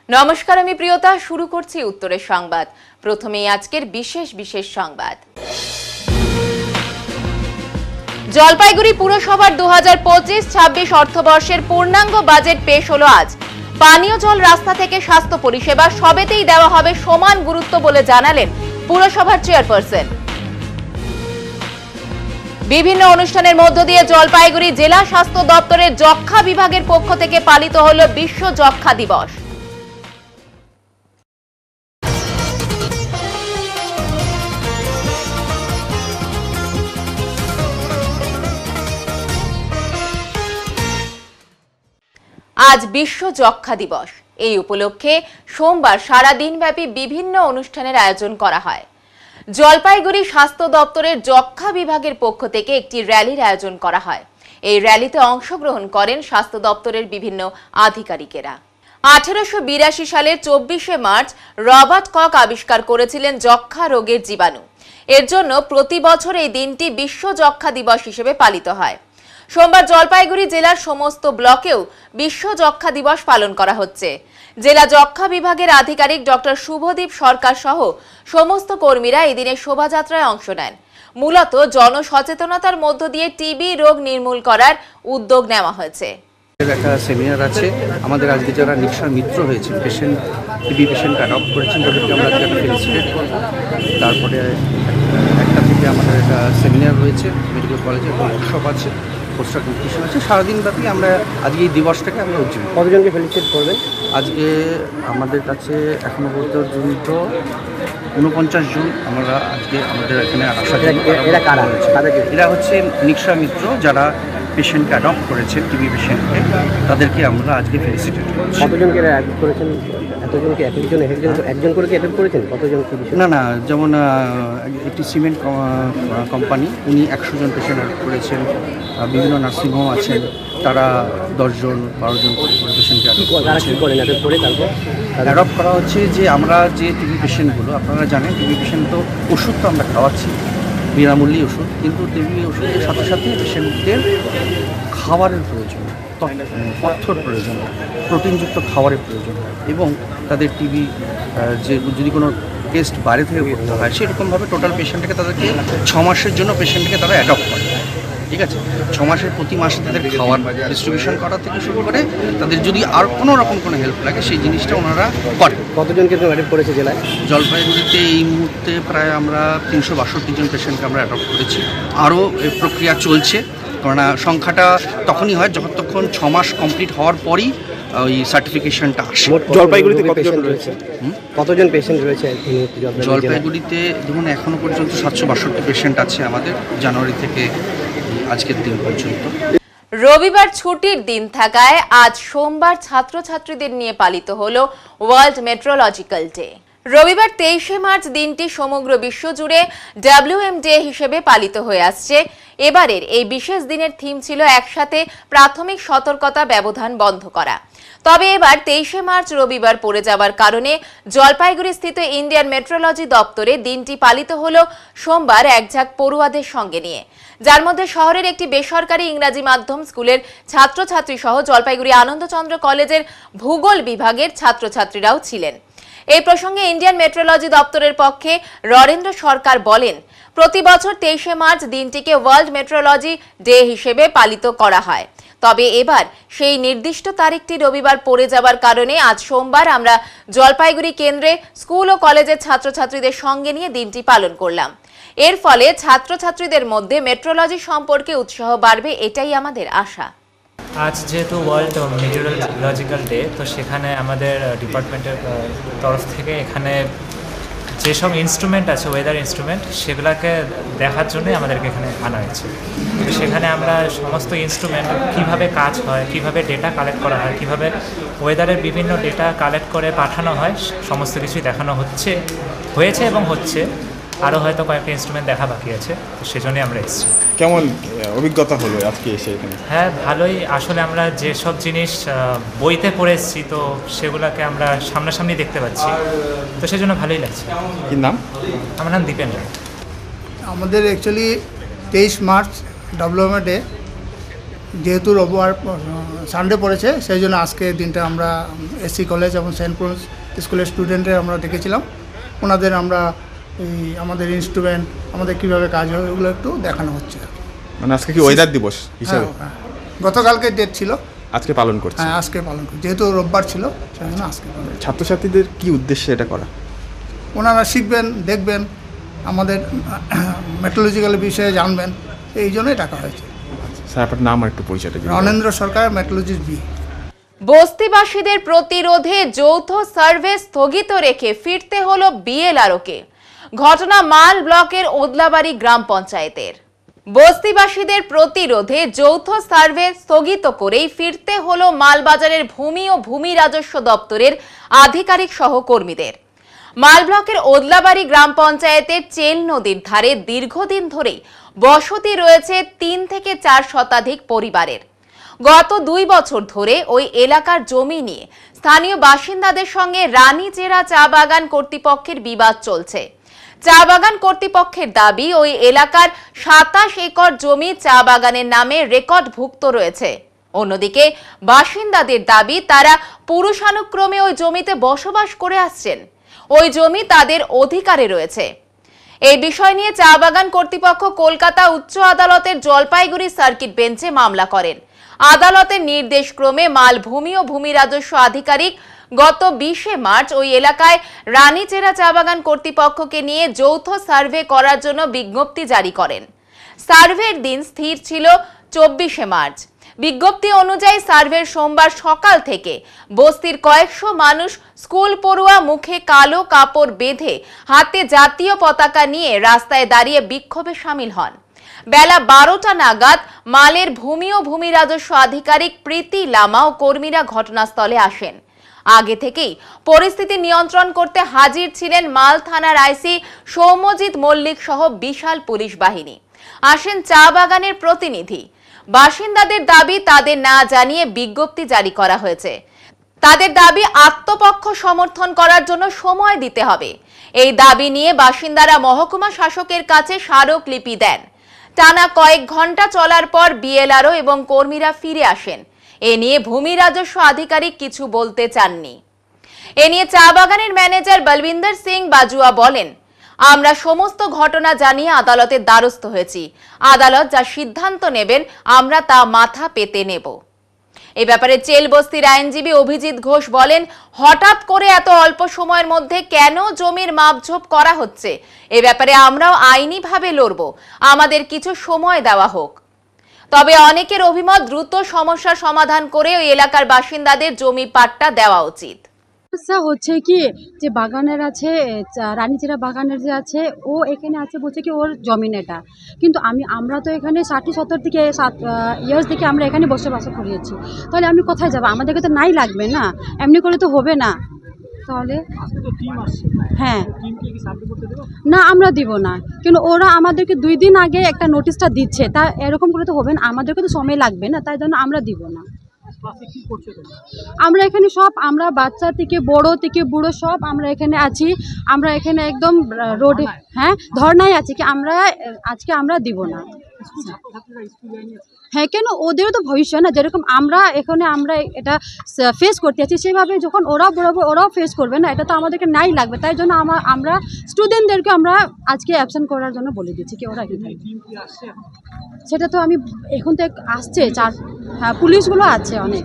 নমস্কার, আমি প্রিয়তা। শুরু করছি উত্তরের সংবাদ। প্রথমেই আজকের বিশেষ সংবাদ। জলপাইগুড়ি পুরসভার 2025-26 অর্থবর্ষের পূর্ণাঙ্গ বাজেট পেশ হলো আজ। পানীয় জল, রাস্তা থেকে স্বাস্থ্য পরিষেবা সবেতেই দেওয়া হবে সমান গুরুত্ব বলে জানালেন পুরসভার চেয়ারপারসন। বিভিন্ন অনুষ্ঠানের মধ্য দিয়ে জলপাইগুড়ি জেলা স্বাস্থ্য দপ্তরের যক্ষ্মা বিভাগের পক্ষ থেকে পালিত হলো বিশ্ব যক্ষ্মা দিবস। আজ বিশ্ব যক্ষ্মা দিবস। এই উপলক্ষে সোমবার সারাদিনব্যাপী বিভিন্ন অনুষ্ঠানের আয়োজন করা হয়। জলপাইগুড়ি স্বাস্থ্য দপ্তরের যক্ষ্মা বিভাগের পক্ষ থেকে একটি র্যালির আয়োজন করা হয়। এই র্যালিতে অংশগ্রহণ করেন স্বাস্থ্য দপ্তরের বিভিন্ন আধিকারিকেরা। 1882 সালের 24শে মার্চ রবার্ট কক আবিষ্কার করেছিলেন যক্ষ্মা রোগের জীবাণু। এর জন্য প্রতি বছর এই দিনটি বিশ্ব যক্ষ্মা দিবস হিসেবে পালিত হয়। সোমবার জলপাইগুড়ি জেলার সমস্ত ব্লকেও বিশ্ব যক্ষ্মা দিবস পালন করা হচ্ছে। জেলা যক্ষ্মা বিভাগের আধিকারিক ডক্টর শুভদীপ সরকার সহ সমস্ত কর্মীরা এই দিনের শোভাযাত্রায় অংশ নেন। মূলত জনসচেতনতার মধ্য দিয়ে টিবি রোগ নির্মূল করার উদ্যোগ নেওয়া হয়েছে। একটা সেমিনার আছে আমাদের আজকে যারা নিঃস্বার মিত্র হয়েছে, টিবি পেশেন্ট অ্যাডপ্ট করেছেন, তাদেরকে আমরা আজকে একটা ফেলিসিটেট করব। তারপরে একটা থেকে আমাদের একটা সেমিনার রয়েছে মেডিকেল কলেজে, ওয়ার্কশপ আছে, পোস্টার কম্পিটিশন আছে। সারাদিন ব্যাপী আমরা আজকে এই দিবসটাকে আমরা উদযাপন। কতজনকে ফেলিসিটেট করবেন? আজকে আমাদের কাছে এখনো পর্যন্ত 49 জন আমরা আজকে আমাদের এখানে আসা। এরা কারা? এরা হচ্ছে নিঃস্বার মিত্র যারা পেশেন্টকে অ্যাডপ্ট করেছেন, টিবি পেশেন্টকে, তাদেরকে আমরা আজকে ফেলিসিটেট করছি। কতজনকে অ্যাডপ্ট করেছেন? এতজনকে একজন করে অ্যাডপ্ট করেছেন? কতজন? না, যেমন একটি সিমেন্ট কোম্পানি, উনি 100 জন পেশেন্ট অ্যাডপ্ট করেছেন। বিভিন্ন নার্সিংহোম আছেন, তারা 10 জন 12 জন করে পেশেন্টকে অ্যাডপ্ট করা হচ্ছে। যে আমরা যে টিবি পেশেন্টগুলো, আপনারা জানেন টিবি পেশেন্ট তো ওষুধ তো আমরা খাওয়াচ্ছি, বিনামূল্যে ওষুধ, কিন্তু টিবি ওষুধের সাথে সাথে পেশেন্টদের খাবারের প্রয়োজন, তথ্যর প্রয়োজন, প্রোটিনযুক্ত খাবারের প্রয়োজন, এবং তাদের টিবি যে যদি কোনো টেস্ট বাইরে থেকে করতে হয়, সেরকমভাবে টোটাল পেশেন্টকে তাদেরকে 6 মাসের জন্য পেশেন্টকে তারা অ্যাডপ্ট করে। ঠিক আছে, 6 মাসের প্রতি মাসে তাদের খাওয়ার ডিস্ট্রিবিউশন করা থেকে শুরু করে তাদের যদি আর কোনো রকম কোনো হেল্প লাগে সেই জিনিসটা ওনারা করে। কতজনকে অ্যাডপ্ট করেছে জেলায়? জলপাইগুড়িতে এই মুহূর্তে প্রায় আমরা 362 জন পেশেন্টকে আমরা অ্যাডপ্ট করেছি। আরও এই প্রক্রিয়া চলছে, কারণ সংখ্যাটা তখনই হয় যখন 6 মাস কমপ্লিট হওয়ার পরই ওই সার্টিফিকেশনটা আসে। জলপাইগুড়িতে কতজন পেশেন্ট রয়েছে? জলপাইগুড়িতে দেখুন এখনও পর্যন্ত 762 পেশেন্ট আছে আমাদের, জানুয়ারি থেকে আজকের দিন পর্যন্ত। রবিবার ছুটির দিন থাকায় আজ সোমবার ছাত্রছাত্রীদের নিয়ে পালিত হলো ওয়ার্ল্ড মেট্রোলজিক্যাল ডে। রবিবার 23শে মার্চ দিনটি সমগ্র বিশ্ব জুড়ে WM ডে হিসেবে পালিত হয়ে আসছে। এবারের এই বিশেষ দিনের থিম ছিল একসাথে প্রাথমিক সতর্কতা ব্যবধান বন্ধ করা। তবে এবার 23শে মার্চ রবিবার পড়ে যাওয়ার কারণে জলপাইগুড়ি স্থিত ইন্ডিয়ান মেট্রোলজি দপ্তরে দিনটি পালিত হলো সোমবার একঝাঁক পড়ুয়াদের সঙ্গে নিয়ে, যার মধ্যে শহরের একটি বেসরকারি ইংরাজি মাধ্যম স্কুলের ছাত্রছাত্রী সহ জলপাইগুড়ি আনন্দচন্দ্র কলেজের ভূগোল বিভাগের ছাত্রছাত্রীরাও ছিলেন। এই প্রসঙ্গে ইন্ডিয়ান মেট্রোলজি দপ্তরের পক্ষে ররেন্দ্র সরকার বলেন, প্রতি বছর 23শে মার্চ দিনটিকে ওয়ার্ল্ড মেট্রোলজি ডে হিসেবে পালিত করা হয়। তবে এবার সেই নির্দিষ্ট তারিখটি রবিবার পড়ে যাওয়ার কারণে আজ সোমবার আমরা জলপাইগুড়ি কেন্দ্রে স্কুল ও কলেজের ছাত্রছাত্রীদের সঙ্গে নিয়ে দিনটি পালন করলাম। এর ফলে ছাত্রছাত্রীদের মধ্যে মেট্রোলজি সম্পর্কে উৎসাহ বাড়বে, এটাই আমাদের আশা। আজ যেহেতু ওয়ার্ল্ড মেট্রোলজিক্যাল ডে, তো সেখানে আমাদের ডিপার্টমেন্টের তরফ থেকে এখানে যেসব ইনস্ট্রুমেন্ট আছে, ওয়েদার ইনস্ট্রুমেন্ট, সেগুলোকে দেখার জন্যই আমাদেরকে এখানে আনা হয়েছে। তো সেখানে আমরা সমস্ত ইনস্ট্রুমেন্ট কীভাবে কাজ হয়, কীভাবে ডেটা কালেক্ট করা হয়, কীভাবে ওয়েদারের বিভিন্ন ডেটা কালেক্ট করে পাঠানো হয়, সমস্ত কিছুই দেখানো হয়েছে এবং হচ্ছে। আরও হয়তো কয়েকটা ইনস্ট্রুমেন্ট দেখা বাকি আছে, তো সেজন্যই আমরা এসেছি। কেমন অভিজ্ঞতা হলো আজকে এসে এখানে? হ্যাঁ, ভালোই। আসলে আমরা যেসব জিনিস বইতে পড়ে এসেছি, তো সেগুলোকে আমরা সামনাসামনি দেখতে পাচ্ছি, তো সেজন্য ভালোই লাগছে। কি নাম? আমার নাম দীপেন রায়। আমাদের অ্যাকচুয়ালি 23 মার্চ WM ডে, যেহেতু রবিবার সানডে পড়েছে সেই জন্য আজকে দিনটা আমরা এসসি কলেজ এবং সেন্ট পলস স্কুলের স্টুডেন্টদের আমরা ডেকেছিলাম। ওনাদের আমরা এই আমাদের ইনস্ট্রুমেন্ট আমাদের কীভাবে কাজ হয় ওগুলো একটু দেখানো হচ্ছে। মানে আজকে কি ওয়েদার দিবস হিসাবে হ্যাঁ, গতকালকে ডেট ছিল, আজকে পালন করছে? হ্যাঁ আজকে পালন করি, যেহেতু রোববার ছিল সেই জন্য আজকে পালন। ছাত্রছাত্রীদের কি উদ্দেশ্যে এটা করা? ওনারা শিখবেন, দেখবেন, আমাদের মেট্রোলজিক্যাল বিষয়ে জানবেন, এই জন্যই ডাকা হয়েছে। স্যার আপনার নাম আর একটু পরিচয়টা দিন। রণেন্দ্র সরকার, মেট্রোলজিস্ট বি। বস্তিবাসীদের প্রতিরোধে যৌথ সার্ভে স্থগিত রেখে ফিরতে হলো বিএলআরওকে। ঘটনা মাল ব্লকের ওদলাবাড়ি গ্রাম পঞ্চায়েতের। বস্তিবাসীদের প্রতিরোধে যৌথ সার্ভে স্থগিত করেই ফিরতে হলো মালবাজারের ভূমি ও ভূমি রাজস্ব দপ্তরের আধিকারিক সহকর্মীদের। মাল ব্লকের ওদলাবাড়ি গ্রাম পঞ্চায়েতের চেল নদীর ধারে দীর্ঘদিন ধরেই বসতি রয়েছে 3 থেকে 4 শতাধিক পরিবারের। গত 2 বছর ধরে ওই এলাকার জমি নিয়ে স্থানীয় বাসিন্দাদের সঙ্গে রানীচেরা চা বাগান কর্তৃপক্ষের বিবাদ চলছে। চা বাগান কর্তৃপক্ষের দাবি ওই এলাকার 27 একর জমি চা বাগানের নামে রেকর্ডভুক্ত রয়েছে। অন্যদিকে বাসিন্দাদের দাবি তারা পুরুষানুক্রমে ওই জমিতে বসবাস করে আসছেন, ওই জমি তাদের অধিকারে রয়েছে। এই বিষয় নিয়ে চা বাগান কর্তৃপক্ষ কলকাতা উচ্চ আদালতের জলপাইগুড়ি সার্কিট বেঞ্চে মামলা করেন। আদালতের নির্দেশক্রমে মালভূমি ও ভূমি রাজস্ব আধিকারিক গত 20 মার্চ ওই এলাকায় রানীচেরা চা বাগান কর্তৃপক্ষকে নিয়ে যৌথ সার্ভে করার জন্য বিজ্ঞপ্তি জারি করেন। সার্ভের দিন স্থির ছিল 24 মার্চ। বিজ্ঞপ্তি অনুযায়ী সার্ভের সোমবার সকাল থেকে বস্তির কয়েকশো মানুষ স্কুল পড়ুয়া মুখে কালো কাপড় বেঁধে হাতে জাতীয় পতাকা নিয়ে রাস্তায় দাঁড়িয়ে বিক্ষোভে সামিল হন। বেলা 12টা নাগাদ মালের ভূমি ও ভূমি রাজস্ব আধিকারিক প্রীতি লামা ও কর্মীরা ঘটনাস্থলে আসেন। আগে থেকেই পরিস্থিতি নিয়ন্ত্রণ করতে হাজির ছিলেন মাল থানার আইসি সৌম্যজিৎ মল্লিক সহ বিশাল পুলিশ বাহিনী। আসেন চা বাগানের প্রতিনিধি। বাসিন্দাদের দাবি তাদের না জানিয়ে বিজ্ঞপ্তি জারি করা হয়েছে। তাদের দাবি আত্মপক্ষ সমর্থন করার জন্য সময় দিতে হবে। এই দাবি নিয়ে বাসিন্দারা মহকুমা শাসকের কাছে স্মারকলিপি দেন। টানা কয়েক ঘন্টা চলার পর বিএলআরও এবং কর্মীরা ফিরে আসেন। এ নিয়ে ভূমি রাজস্ব আধিকারিক কিছু বলতে চাননি। এ নিয়ে চা বাগানের ম্যানেজার বলবিন্দর সিং বাজুয়া বলেন, আমরা সমস্ত ঘটনা জানিয়ে আদালতের দ্বারস্থ হয়েছি। আদালত যা সিদ্ধান্ত নেবেন আমরা তা মাথা পেতে নেব। এই ব্যাপারে চেল বস্তির আইনজীবী অভিজিৎ ঘোষ বলেন, হঠাৎ করে এত অল্প সময়ের মধ্যে কেন জমির মাপঝোপ করা হচ্ছে, এ ব্যাপারে আমরাও আইনিভাবে লড়ব। আমাদের কিছু সময় দেওয়া হোক। তবে অনেকের অভিমত দ্রুত সমস্যার সমাধান করে ওই এলাকার বাসিন্দাদের জমি পাট্টা দেওয়া উচিত। সমস্যা হচ্ছে কি যে বাগানের আছে, রানীচেরা বাগানের যে আছে, ও এখানে আছে বলছে কি ওর জমিন এটা, কিন্তু আমরা তো এখানে 60-70 থেকে 7 ইয়ার্স থেকে আমরা এখানে বসবাস করিয়েছি। তাহলে আমি কোথায় যাব? আমাদেরকে তো নাই লাগবে না, এমনি করে তো হবে না। তাহলে হ্যাঁ, না আমরা দিব না, কিন্তু ওরা আমাদেরকে 2 দিন আগে একটা নোটিশটা দিচ্ছে, তা এরকম করে তো হবে না, আমাদেরকে তো সময় লাগবে না, তাই জন্য আমরা দিব না। আমরা এখানে সব, আমরা বাচ্চা থেকে বড় থেকে বুড়ো সব আমরা এখানে আছি। আমরা এখানে একদম রোডে, হ্যাঁ ধর্নায় আছি কি আমরা আজকে আমরা দিব না। হ্যাঁ, কেন ওদেরও তো ভবিষ্যৎ না, যেরকম আমরা এখানে আমরা এটা ফেস করতে আছি সেভাবে যখন ওরাও বরাবর ওরাও ফেস করবে না, এটা তো আমাদেরকে নাই লাগবে। তাই জন্য আমরা স্টুডেন্টদেরকে আমরা আজকে অ্যাবসেন্ট করার জন্য বলে দিচ্ছি কি ওরা এখানে। সেটা তো আমি এখন তো আসছে 4, হ্যাঁ পুলিশগুলো আছে অনেক।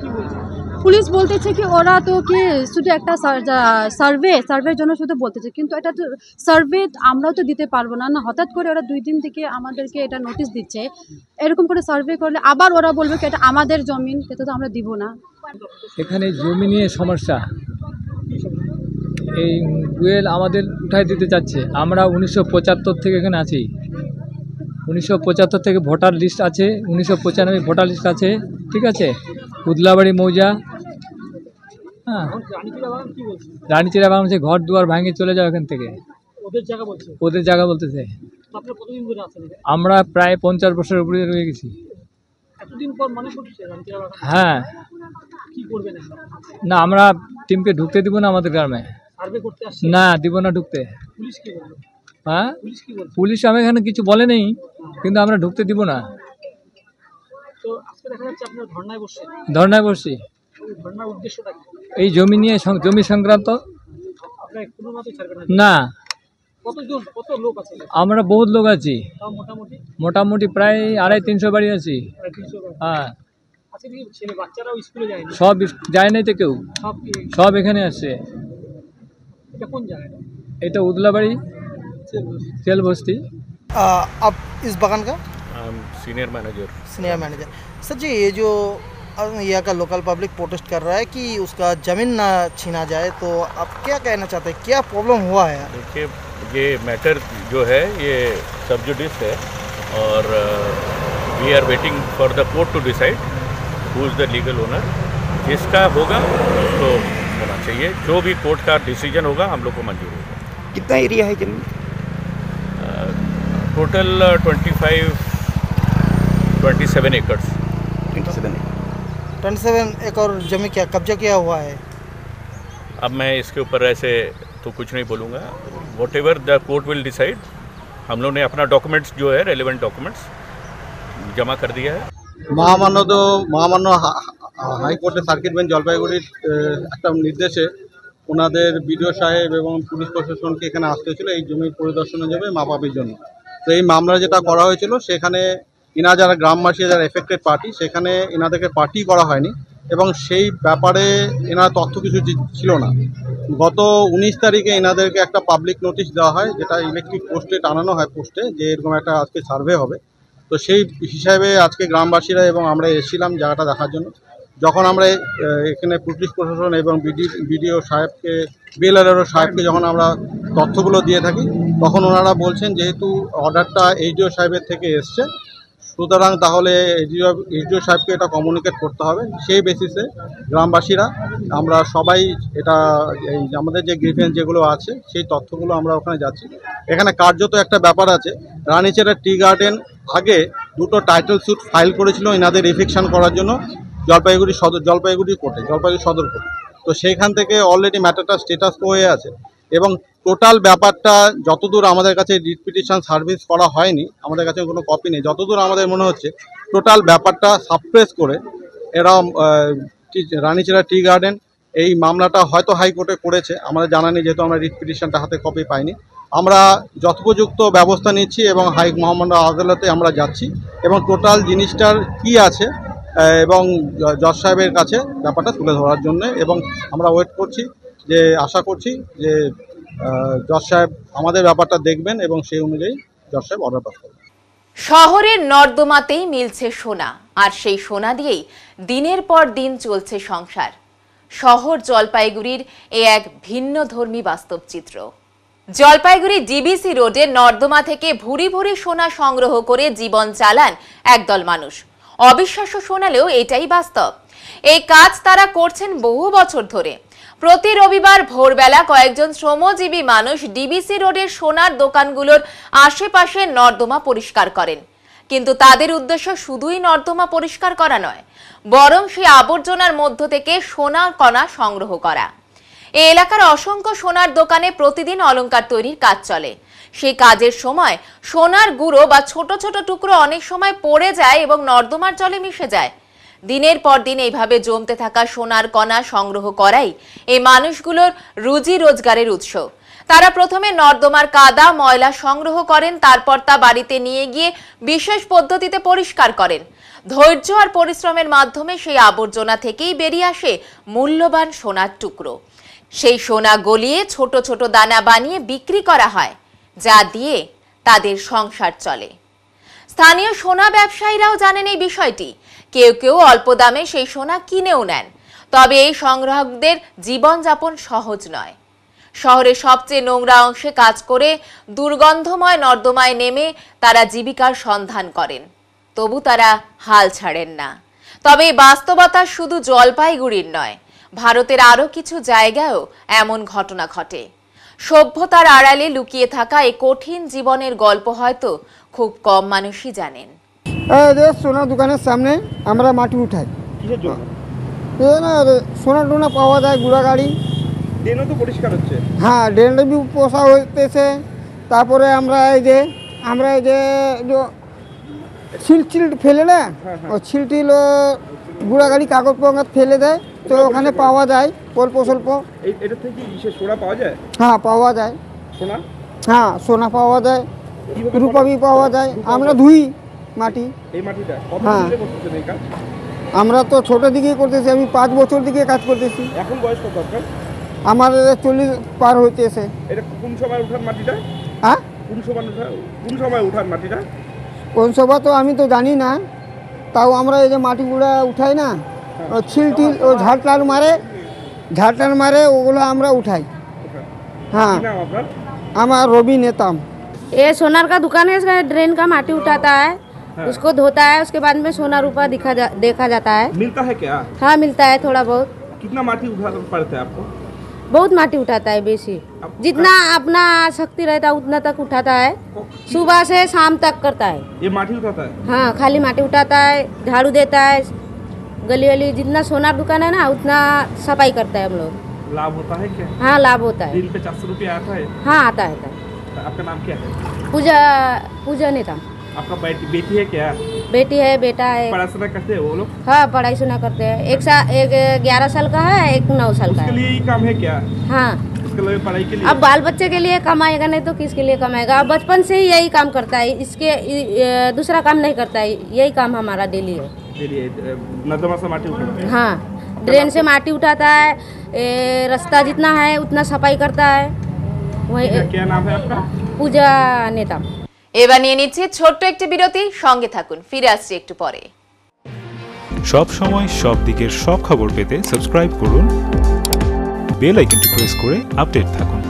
পুলিশ বলতেছে কি ওরা তো কি শুধু একটা সার্ভের জন্য শুধু বলতেছে, কিন্তু এটা তো সার্ভে আমরাও তো দিতে পারবো না। হঠাৎ করে ওরা 2 দিন থেকে আমাদেরকে এটা নোটিশ দিচ্ছে, এরকম করে সার্ভে করলে আবার ওরা বলবে কি এটা আমাদের জমিন, এটা তো আমরা দিব না। এখানে জমি নিয়ে সমস্যা, এই ডুয়েল আমাদের উঠাই দিতে চাচ্ছে। আমরা 1975 থেকে এখানে আছি, 1975 থেকে ভোটার লিস্ট আছে, 1995 ভোটার লিস্ট আছে, ঠিক আছে। উদলাবাড়ি মৌজা, হ্যাঁ রানীচেরা বাগান বলছে ঘর দুয়ার ভাঙে চলে যাও এখান থেকে, ওদের জায়গা বলতেছে। আমরা প্রায় 50 বছরের উপরে রয়ে গেছি। হ্যাঁ, না আমরা টিমকে ঢুকতে দিব না আমাদের গ্রামে, না দিব না ঢুকতে। হ্যাঁ, পুলিশ আমি এখানে কিছু বলে নেই, কিন্তু আমরা ঢুকতে দিব না। ধর্নায় বসছি এই জমি নিয়ে জমি সংক্রান্ত না আমরা বহুত লোক আছি মোটামুটি প্রায় 250-300 বাড়ি আছি হ্যাঁ সব যায় নাই তো কেউ সব এখানে আসছে এটা উদলাবাড়ি তেল বস্তি अब इस बगान का senior manager senior manager sir ji ये जो यहाँ का लोकल पब्लिक प्रोटेस्ट कर रहा है कि उसका ज़मीन ना छीना जाए तो आप क्या कहना चाहते हैं क्या प्रॉब्लम हुआ है देखिए ये मैटर जो है ये सब्जुडिस है और we are waiting for the court to decide who is the legal owner जिसका होगा उसको होना चाहिए जो भी कोर्ट का डिसीजन होगा हम लोग को मंजूर होगा कितना एरिया है जमीन टोटल 27 एकड़ 27 एकड़ जमीन क्या कब्जा किया हुआ है अब मैं इसके ऊपर ऐसे तो कुछ नहीं बोलूँगा what ever the court will decide हम लोग ने अपना डॉक्यूमेंट्स जो है रेलिवेंट डॉक्यूमेंट्स जमा कर दिया है মহামান্য হাইকোর্টের সার্কিট বেঞ্চ জলপাইগুড়ির একটা নির্দেশে ওনাদের বিডিও সাহেব এবং পুলিশ প্রশাসনকে এখানে আসতে হয়েছিল এই জমির পরিদর্শনের জন্য মাপাপির জন্য। তো এই মামলা যেটা করা হয়েছিল সেখানে ইনা যারা গ্রামবাসী যারা এফেক্টেড পার্টি সেখানে এনাদেরকে পার্টি করা হয়নি এবং সেই ব্যাপারে এনার তথ্য কিছু ছিল না। গত 19 তারিখে এনাদেরকে একটা পাবলিক নোটিশ দেওয়া হয় যেটা ইলেকট্রিক পোস্টে টানানো হয় পোস্টে যে এরকম একটা আজকে সার্ভে হবে। তো সেই হিসাবে আজকে গ্রামবাসীরা এবং আমরা এসেছিলাম জায়গাটা দেখার জন্য। যখন আমরা এখানে পুলিশ প্রশাসন এবং বিডিও সাহেবকে বিএলআরও সাহেবকে যখন আমরা তথ্যগুলো দিয়ে থাকি তখন ওনারা বলছেন যেহেতু অর্ডারটা এইচডিও সাহেবের থেকে এসছে সুতরাং তাহলে এইচডিও সাহেবকে এটা কমিউনিকেট করতে হবে। সেই বেসিসে গ্রামবাসীরা আমরা সবাই এটা আমাদের যে গ্রিভেন্স যেগুলো আছে সেই তথ্যগুলো আমরা ওখানে যাচ্ছি। এখানে কার্যত একটা ব্যাপার আছে রানীচেরা টি গার্ডেন আগে দুটো টাইটেল স্যুট ফাইল করেছিল এনাদের এফিকশন করার জন্য জলপাইগুড়ি কোর্টে জলপাইগুড়ি সদর কোর্টে। তো সেইখান থেকে অলরেডি ম্যাটারটা স্টেটাস হয়ে আছে এবং টোটাল ব্যাপারটা যতদূর আমাদের কাছে রিট পিটিশন সার্ভিস করা হয়নি আমাদের কাছে কোনো কপি নেই যতদূর আমাদের মনে হচ্ছে টোটাল ব্যাপারটা সাপ্রেস করে এরা রানীচেরা টি গার্ডেন এই মামলাটা হয়তো হাইকোর্টে করেছে আমাদের জানা নেই যেহেতু আমরা রিট পিটিশনটা হাতে কপি পাইনি। আমরা যথোপযুক্ত ব্যবস্থা নিচ্ছি এবং মহামান্য আদালতে আমরা যাচ্ছি এবং টোটাল জিনিসটার কি আছে এবং জজ সাহেবের কাছে ব্যাপারটা তুলে ধরার জন্য এবং আমরা ওয়েট করছি যে আশা করছি যে জজ সাহেব আমাদের ব্যাপারটা দেখবেন এবং সেই অনুযায়ী জজ সাহেব অর্ডার পাস করবেন। শহরের নর্দমাতেই মিলছে সোনা আর সেই সোনা দিয়েই দিনের পর দিন চলছে সংসার। শহর জলপাইগুড়ির এক ভিন্নধর্মী বাস্তব চিত্র। জলপাইগুড়ি ডিবিসি রোডে নর্দমা থেকে ভুরি ভুরি সোনা সংগ্রহ করে জীবন চালান একদল মানুষ। অবিশ্বাস্য শোনালেও এটাই বাস্তব। এই কাজ তারা করছেন বহু বছর ধরে। প্রতি রবিবার ভোরবেলা কয়েকজন শ্রমজীবী মানুষ ডিবিসি রোডের সোনার দোকানগুলোর আশেপাশে নর্দমা পরিষ্কার করেন। কিন্তু তাদের উদ্দেশ্য শুধুই নর্দমা পরিষ্কার করা নয়, বরং সেই আবর্জনার মধ্য থেকে সোনার কণা সংগ্রহ করা। এই এলাকার অসংখ্য সোনার দোকানে প্রতিদিন অলংকার তৈরির কাজ চলে। সেই কাজের সময় সোনার গুঁড়ো বা ছোট ছোট টুকরো অনেক সময় পড়ে যায় এবং নর্দমার জলে মিশে যায়। দিনের পর দিন এইভাবে জমতে থাকা সোনার কণা সংগ্রহ করাই এই মানুষগুলোর রুজি রোজগারের উৎস। তারা প্রথমে নর্দমার কাদা ময়লা সংগ্রহ করেন, তারপর তা বাড়িতে নিয়ে গিয়ে বিশেষ পদ্ধতিতে পরিষ্কার করেন। ধৈর্য আর পরিশ্রমের মাধ্যমে সেই আবর্জনা থেকেই বেরিয়ে আসে মূল্যবান সোনার টুকরো। সেই সোনা গলিয়ে ছোট ছোট দানা বানিয়ে বিক্রি করা হয়, যা দিয়ে তাদের সংসার চলে। স্থানীয় সোনা ব্যবসায়ীরাও জানেন এই বিষয়টি। কেউ কেউ অল্প দামে সেই সোনা কিনেও নেন। তবে এই সংগ্রাহকদের জীবনযাপন সহজ নয়। শহরের সবচেয়ে নোংরা অংশে কাজ করে দুর্গন্ধময় নর্দমায় নেমে তারা জীবিকার সন্ধান করেন। তবু তারা হাল ছাড়েন না। তবে এই বাস্তবতা শুধু জলপাইগুড়ির নয়, ভারতের আরও কিছু জায়গায়ও এমন ঘটনা ঘটে। সভ্যতার আড়ালে লুকিয়ে থাকা এই কঠিন জীবনের গল্প হয়তো খুব কম মানুষই জানেন। সোনার দোকানের সামনে আমরা মাটি উঠাই, সোনা টোনা পাওয়া যায়, গুড়া গাড়ি। ড্রেনও তো পরিষ্কার হচ্ছে। হ্যাঁ, ড্রেনটা বি পোষা হইতেছে। তারপরে আমরা এই যে ছিল ফেলে না, ও ছিল গুঁড়া গাড়ি কাগজ পঙ্গাত ফেলে দেয়, তো ওখানে পাওয়া যায় অল্প স্বল্প। এটা থেকে সোনা পাওয়া যায়? হ্যাঁ পাওয়া যায় সোনা, হ্যাঁ সোনা পাওয়া যায়, রূপাবি পাওয়া যায়। আমরা ধুই মাটি, এই মাটিটা হ্যাঁ। করতেছেন এই কাজ? আমরা তো ছোটো দিকেই করতেছি, আমি 5 বছর দিকে কাজ করতেছি। এখন বয়স কত আপনার? আমার 40 পার হইতেছে। এটা কোন সময় উঠান মাটিটা? হ্যাঁ কোন সময় উঠান মাটিটা? কোন সভা তো আমি তো জানি না, তাও আমরা এই যে মাটিগুলো উঠাই না, ও ছিল ও ঝাড়টার মারে ওগুলো আমরা উঠাই। हाँ हमारा रवि नेताम। ये सोनार का दुकान है, इसका ड्रेन का माटी उठाता है, उसको धोता है, उसके बाद में सोना रूपा देखा जाता है। मिलता है क्या? हाँ मिलता है थोड़ा बहुत। कितना माटी उठा पड़ता है आपको? बहुत माटी उठाता है, बेसी जितना अपना शक्ति रहता है उतना तक उठाता है, सुबह से शाम तक करता है। ये माटी उठाता है? हाँ खाली माटी उठाता है, झाड़ू देता है, गली गली जितना सोनार दुकान है ना उतना सफाई करता है हम लोग। लाभ होता है क्या? हाँ लाभ होता है, दिन पे 400 रुपया आता है? हाँ आता है। आपका नाम क्या है? पूजा नेता। आपका बेटी है क्या? बेटी है, बेटा है। पढ़ाई सुना करते हैं वो लोग? हाँ पढ़ाई सुना करते हैं, एक 11 साल का है, एक 9 साल का है। उसके लिए ही काम है क्या? हाँ उसके लिए पढ़ाई के लिए। अब बाल बच्चे के लिए कमाएगा, नहीं तो किसके लिए कमाएगा। अब बचपन से ही यही काम करता है, इसके दूसरा काम नहीं करता है, यही काम हमारा डेली है। नर्दमा से माटी उठाता है? हाँ ड्रेन से माटी उठाता है, रास्ता जितना है उतना सफाई करता है। वही क्या नाम है आपका? पूजा नेता। এবার নিয়ে নিচ্ছে ছোট্ট একটি বিরতি, সঙ্গে থাকুন, ফিরে আসছি একটু পরে। সব সময় সব দিকের সব খবর পেতে সাবস্ক্রাইব করুন, বেল আইকনটি প্রেস করে আপডেট থাকুন।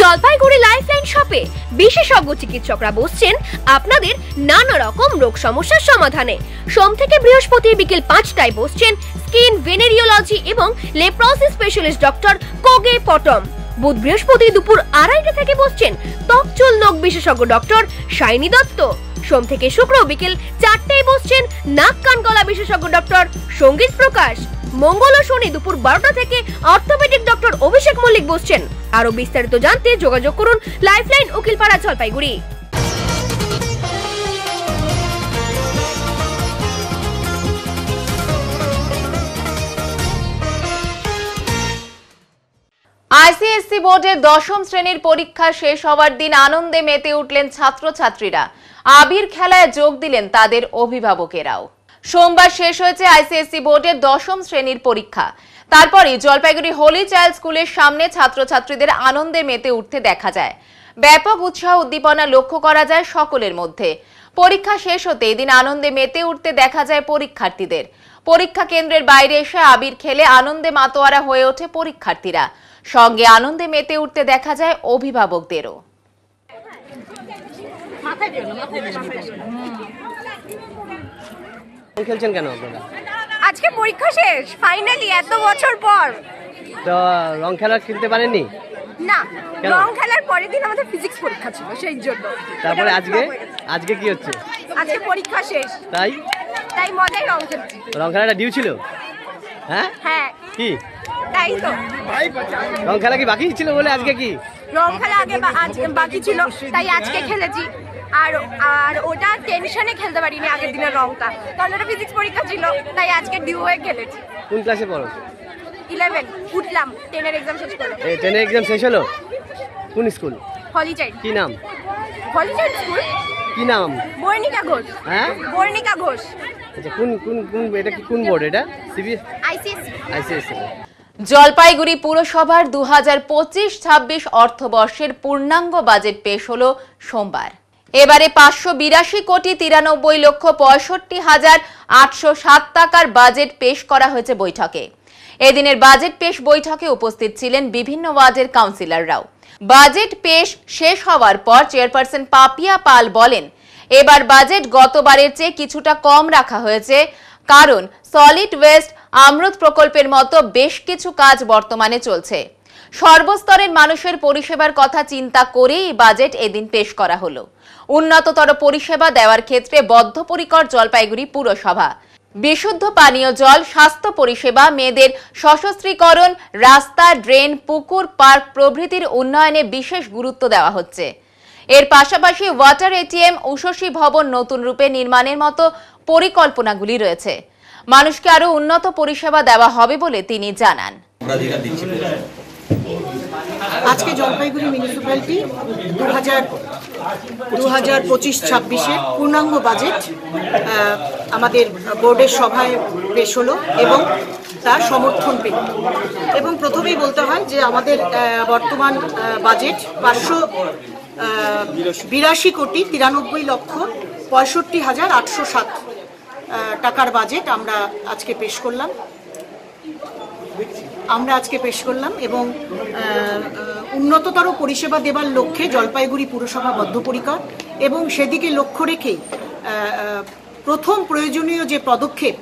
জলপাইগুড়ি লাইফলাইন শপে বিশেষজ্ঞ চিকিৎসকরা বসছেন আপনাদের নানা রকম রোগ সমস্যার সমাধানে। সোম থেকে বৃহস্পতি বিকেল 5টায় বসছেন স্কিন ভেনেরিওলজি এবং লেপ্রোসি স্পেশালিস্ট ডক্টর কোগে পটম। বুধ বৃহস্পতি দুপুর 2:30 থেকে বসছেন ত্বক চুল নখ বিশেষজ্ঞ ডক্টর শাইনি দত্ত। সোম থেকে শুক্র বিকেল 4টায় বসছেন নাক কান গলা বিশেষজ্ঞ ডক্টর সঙ্গীত প্রকাশ। মঙ্গল ও শনি দুপুর 12টা থেকে অর্থোপেডিক ডক্টর অভিষেক মল্লিক বসছেন। আরো বিস্তারিত জানতে যোগাযোগ করুন লাইফলাইন উকিলপাড়া জলপাইগুড়ি। আইসিএসসি বোর্ডের 10ম শ্রেণীর পরীক্ষা শেষ হওয়ার দিন আনন্দে মেতে উঠলেন ছাত্রছাত্রীরা। আবির খেলায় যোগ দিলেন তাদের অভিভাবকেরাও। সোমবার শেষ হয়েছে আইসিএসসি বোর্ডের 10ম শ্রেণীর পরীক্ষা। তারপরই জলপাইগুড়ি হোলি চাইল্ড স্কুলের সামনে ছাত্রছাত্রীদের আনন্দে মেতে উঠতে দেখা যায়। ব্যাপক উৎসাহ উদ্দীপনা লক্ষ্য করা যায় সকলের মধ্যে। পরীক্ষা শেষ হতে এদিন আনন্দে মেতে উঠতে দেখা যায় পরীক্ষার্থীদের। পরীক্ষা কেন্দ্রের বাইরে এসে আবির খেলে আনন্দে মাতোয়ারা হয়ে ওঠে পরীক্ষার্থীরা। সঙ্গে আনন্দে মেতে উঠতে দেখা যায় অভিভাবকদেরও। খেলছেন কেন আপনারা? আজকে পরীক্ষা শেষ, ফাইনালি এত বছর পর। তো রং খেলা খেলতে পারেননি? না, রং খেলার পরের দিন আমাদের ফিজিক্স পরীক্ষা ছিল, সেই জন্য। তারপরে আজকে কি হচ্ছে? আজকে পরীক্ষা শেষ, তাই মজাই রং খেলছি। রং খেলাটা ডিউ ছিল? হ্যাঁ হ্যাঁ কি তাই তো। রং খেলা কি বাকি ছিল বলে আজকে কি রং খেলা আজকে বাকি ছিল, তাই আজকে খেলেছি। আর ওটা টেনশনে খেলতে পারিনি আগের দিনের রংটা, কারণ ওটা ফিজিক্স পরীক্ষা ছিল, তাই আজকে ডিউ হয়ে খেলেছি। কোন ক্লাসে পড়ো? 11 উঠলাম, 10 এর এক্সাম শেষ করলাম। 10 এর এক্সাম শেষ হলো? কোন স্কুল? হলি চাইল্ড। কি নাম? হলি চাইল্ড স্কুল। কি নাম? বর্ণিকা ঘোষ। হ্যাঁ বর্ণিকা ঘোষ। আচ্ছা কোন এটা কি কোন বোর্ড এটা? সিবিএস? আইসিএসসি। জলপাইগুড়ি পুরসভার 2025-26 অর্থবর্ষের পূর্ণাঙ্গ বাজেট পেশ হলো সোমবার। এবারে 582,93,65,807 টাকার বাজেট পেশ করা হয়েছে বৈঠকে। এদিনের বাজেট পেশ বৈঠকে উপস্থিত ছিলেন বিভিন্ন ওয়ার্ডের কাউন্সিলররাও। বাজেট পেশ শেষ হওয়ার পর চেয়ারপারসন পাপিয়া পাল বলেন, এবার বাজেট গতবারের চেয়ে কিছুটা কম রাখা হয়েছে, কারণ সলিড ওয়েস্ট অমৃত প্রকল্পের মতো বেশ কিছু কাজ বর্তমানে চলছে। সর্বস্তরের মানুষের পরিষেবার কথা চিন্তা করেই বাজেট এদিন পেশ করা হলো। উন্নততর পরিষেবা দেওয়ার ক্ষেত্রে বদ্ধপরিকর জলপাইগুড়ি পুরসভা। বিশুদ্ধ পানীয় জল, স্বাস্থ্য পরিষেবা, মেয়েদের সশস্ত্রীকরণ, রাস্তা, ড্রেন, পুকুর, পার্ক প্রভৃতির উন্নয়নে বিশেষ গুরুত্ব দেওয়া হচ্ছে। এর পাশাপাশি ওয়াটার এটিএম, উষসী ভবন নতুন রূপে নির্মাণের মতো পরিকল্পনাগুলি রয়েছে। মানুষকে আরো উন্নত পরিষেবা দেওয়া হবে বলে তিনি জানান। আজকে জলপাইগুড়ি মিউনিসিপ্যালিটি 2025-26-এর পূর্ণাঙ্গ বাজেট আমাদের বোর্ডের সভায় পেশ হলো এবং তার সমর্থন পেল। এবং প্রথমেই বলতে হয় যে আমাদের বর্তমান বাজেট 582,93,65,807 টাকার বাজেট আমরা আজকে পেশ করলাম এবং উন্নততর পরিষেবা দেবার লক্ষ্যে জলপাইগুড়ি পুরসভা বদ্ধপরিকর এবং সেদিকে লক্ষ্য রেখে প্রথম প্রয়োজনীয় যে পদক্ষেপ,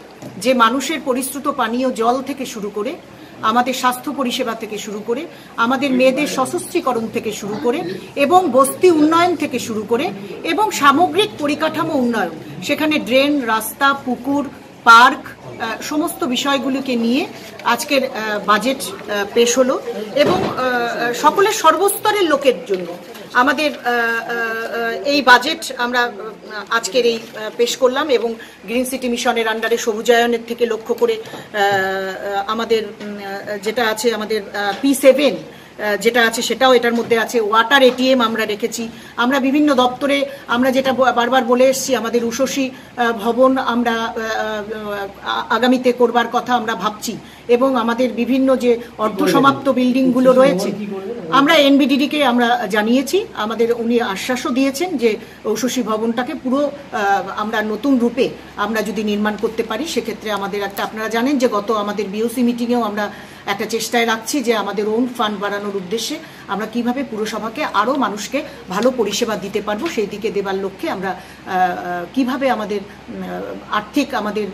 যে মানুষের পরিশ্রুত পানীয় জল থেকে শুরু করে, আমাদের স্বাস্থ্য পরিষেবা থেকে শুরু করে, আমাদের মেয়েদের সশস্ত্রীকরণ থেকে শুরু করে এবং বস্তি উন্নয়ন থেকে শুরু করে এবং সামগ্রিক পরিকাঠামো উন্নয়ন, সেখানে ড্রেন, রাস্তা, পুকুর, পার্ক, সমস্ত বিষয়গুলোকে নিয়ে আজকের বাজেট পেশ হলো এবং সকলের সর্বস্তরের লোকের জন্য আমাদের এই বাজেট আমরা আজকের এই পেশ করলাম এবং গ্রিন সিটি মিশনের আন্ডারে সবুজায়নের থেকে লক্ষ্য করে আমাদের যেটা আছে, আমাদের P7 যেটা আছে সেটাও এটার মধ্যে আছে। ওয়াটার এটিএম আমরা রেখেছি। আমরা বিভিন্ন দপ্তরে আমরা যেটা বারবার বলে এসেছি, আমাদের উষসী ভবন আমরা আগামীতে করবার কথা আমরা ভাবছি এবং আমাদের বিভিন্ন যে অর্ধসমাপ্ত বিল্ডিংগুলো রয়েছে আমরা এনবিডিডিকে আমরা জানিয়েছি। আমাদের উনি আশ্বাসও দিয়েছেন যে উষসী ভবনটাকে পুরো আমরা নতুন রূপে আমরা যদি নির্মাণ করতে পারি সেক্ষেত্রে আমাদের একটা, আপনারা জানেন যে গত আমাদের বিওসি মিটিংয়েও আমরা একটা চেষ্টায় রাখছি যে আমাদের ওন ফান্ড বাড়ানোর উদ্দেশ্যে আমরা কিভাবে পুরসভাকে আরও মানুষকে ভালো পরিষেবা দিতে পারবো সেই দিকে দেবার লক্ষ্যে আমরা কিভাবে আমাদের আর্থিক আমাদের